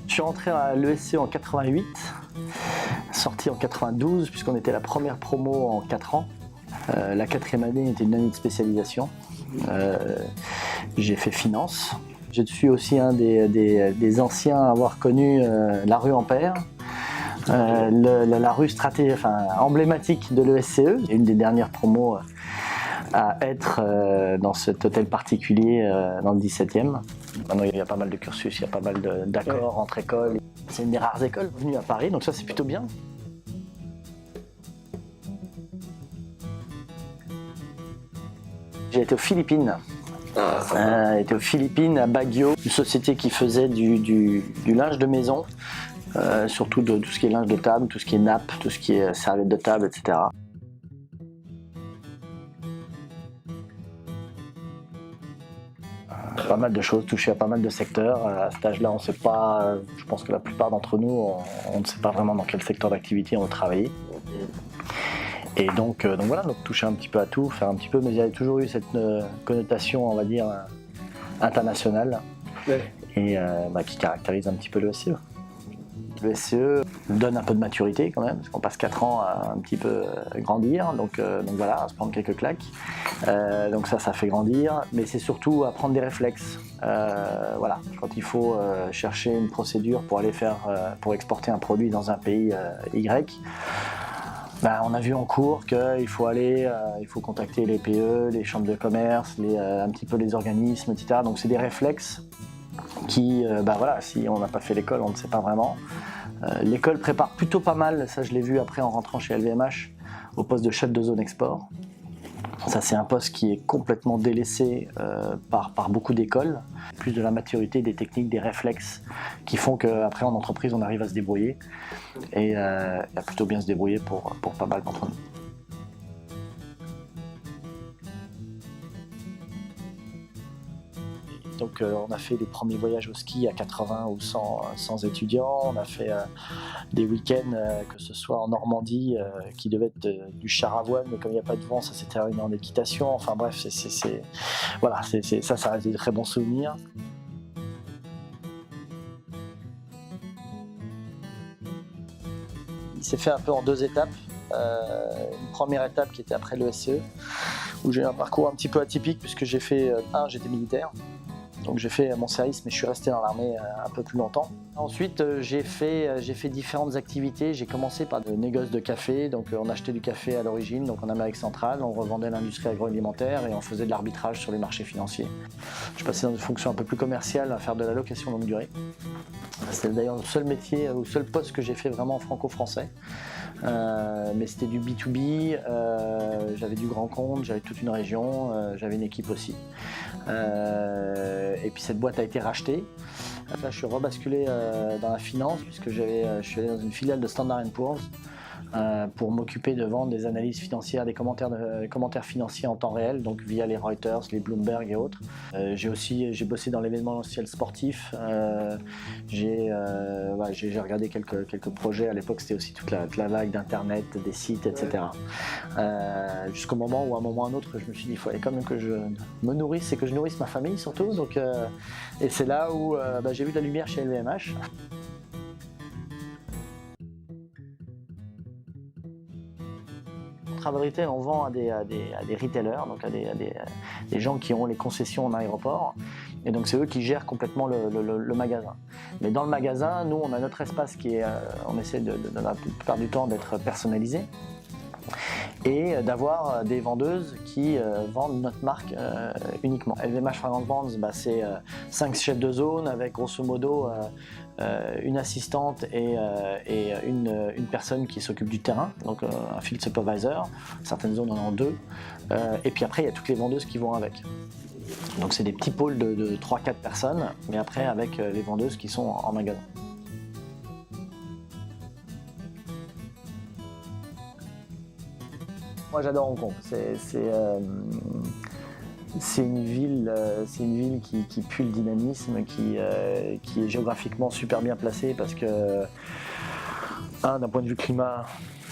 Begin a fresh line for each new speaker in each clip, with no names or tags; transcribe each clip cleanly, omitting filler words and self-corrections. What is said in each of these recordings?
Je suis rentré à l'ESCE en 88, sorti en 92 puisqu'on était la première promo en 4 ans. La 4e année était une année de spécialisation. J'ai fait finance. Je suis aussi un des anciens à avoir connu la rue Ampère, la rue emblématique de l'ESCE, une des dernières promos à être dans cet hôtel particulier dans le 17e. Maintenant, il y a pas mal de cursus, il y a pas mal d'accords entre écoles. C'est une des rares écoles venues à Paris, donc ça c'est plutôt bien. J'ai été aux Philippines. J'étais aux Philippines, à Baguio, une société qui faisait du linge de maison, surtout de tout ce qui est linge de table, tout ce qui est nappe, tout ce qui est serviette de table, etc. Pas mal de choses, touché à pas mal de secteurs. À cet âge-là, on ne sait pas, je pense que la plupart d'entre nous, on ne sait pas vraiment dans quel secteur d'activité on veut travailler. Et donc voilà, toucher un petit peu à tout, faire un petit peu, mais il y a toujours eu cette connotation, on va dire, internationale, et qui caractérise un petit peu le SCE. Le SCE donne un peu de maturité quand même, parce qu'on passe 4 ans à un petit peu grandir, donc voilà, à se prendre quelques claques. Donc ça fait grandir, mais c'est surtout apprendre des réflexes. Voilà, quand il faut chercher une procédure pour aller pour exporter un produit dans un pays Y, on a vu en cours qu'il faut il faut contacter les PE, les chambres de commerce, un petit peu les organismes, etc. Donc c'est des réflexes qui, voilà, si on n'a pas fait l'école, on ne sait pas vraiment. L'école prépare plutôt pas mal, ça je l'ai vu après en rentrant chez LVMH, au poste de chef de zone export. Ça c'est un poste qui est complètement délaissé par beaucoup d'écoles. Plus de la maturité, des techniques, des réflexes qui font qu'après en entreprise on arrive à se débrouiller et à plutôt bien se débrouiller pour pas mal d'entre nous. Donc on a fait les premiers voyages au ski à 80 ou 100 étudiants, on a fait des week-ends, que ce soit en Normandie, qui devaient être du char à voile, mais comme il n'y a pas de vent, ça s'est terminé en équitation, enfin bref, voilà, ça reste des très bons souvenirs. Il s'est fait un peu en 2 étapes. Une première étape qui était après le SCE, où j'ai eu un parcours un petit peu atypique puisque j'ai fait, j'étais militaire. Donc j'ai fait mon service, mais je suis resté dans l'armée un peu plus longtemps. Ensuite, j'ai fait différentes activités. J'ai commencé par des négoces de café. Donc on achetait du café à l'origine, donc en Amérique centrale. On revendait l'industrie agroalimentaire et on faisait de l'arbitrage sur les marchés financiers. Je passais dans une fonction un peu plus commerciale, à faire de la location longue durée. C'était d'ailleurs le seul métier, ou le seul poste que j'ai fait vraiment franco-français. Mais c'était du B2B, j'avais du grand compte, j'avais toute une région, j'avais une équipe aussi. Et puis cette boîte a été rachetée. Là, je suis rebasculé dans la finance puisque je suis allé dans une filiale de Standard & Poor's pour m'occuper de vendre des analyses financières, des commentaires financiers en temps réel, donc via les Reuters, les Bloomberg et autres. J'ai bossé dans l'événementiel sportif. J'ai regardé quelques projets. À l'époque, c'était aussi toute la vague d'internet, des sites, etc. Jusqu'au moment où, à un moment ou à un autre, je me suis dit, il fallait quand même que je me nourrisse et que je nourrisse ma famille surtout. Donc, et c'est là où j'ai vu de la lumière chez LVMH. Travel Retail, on vend à des retailers, donc à des gens qui ont les concessions en aéroport. Et donc c'est eux qui gèrent complètement le magasin. Mais dans le magasin, nous on a notre espace qui est, on essaie de la plupart du temps d'être personnalisé. et d'avoir des vendeuses qui vendent notre marque uniquement. LVMH Fragrance Brands, c'est 5 chefs de zone avec grosso modo une assistante et une personne qui s'occupe du terrain, donc un field supervisor. Certaines zones en ont 2, et puis après il y a toutes les vendeuses qui vont avec. Donc c'est des petits pôles de 3-4 personnes, mais après avec les vendeuses qui sont en magasin. Moi j'adore Hong Kong. C'est une ville qui pue le dynamisme, qui est géographiquement super bien placée parce que, d'un point de vue climat,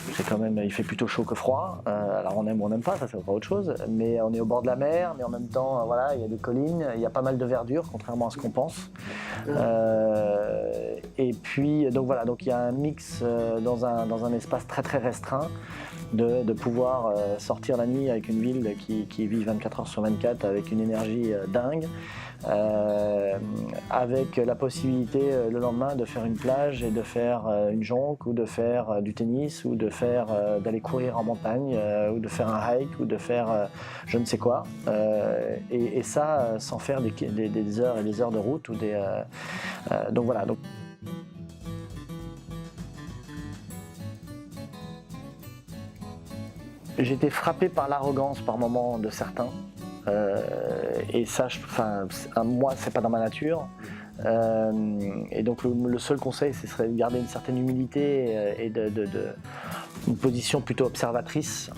il fait plutôt chaud que froid. Alors on aime ou on n'aime pas, ça c'est pas autre chose. Mais on est au bord de la mer, mais en même temps, voilà, il y a des collines, il y a pas mal de verdure, contrairement à ce qu'on pense. Et puis donc voilà, donc il y a un mix dans un espace très très restreint de pouvoir sortir la nuit avec une ville qui vit 24 heures sur 24 avec une énergie dingue. Avec la possibilité le lendemain de faire une plage et de faire une jonque ou de faire du tennis ou de faire d'aller courir en montagne ou de faire un hike ou de faire je ne sais quoi, et ça sans faire des heures et des heures de route ou donc voilà. J'ai été frappé par l'arrogance par moments de certains. Et ça, moi, c'est pas dans ma nature. Et donc le seul conseil, ce serait de garder une certaine humilité et une position plutôt observatrice.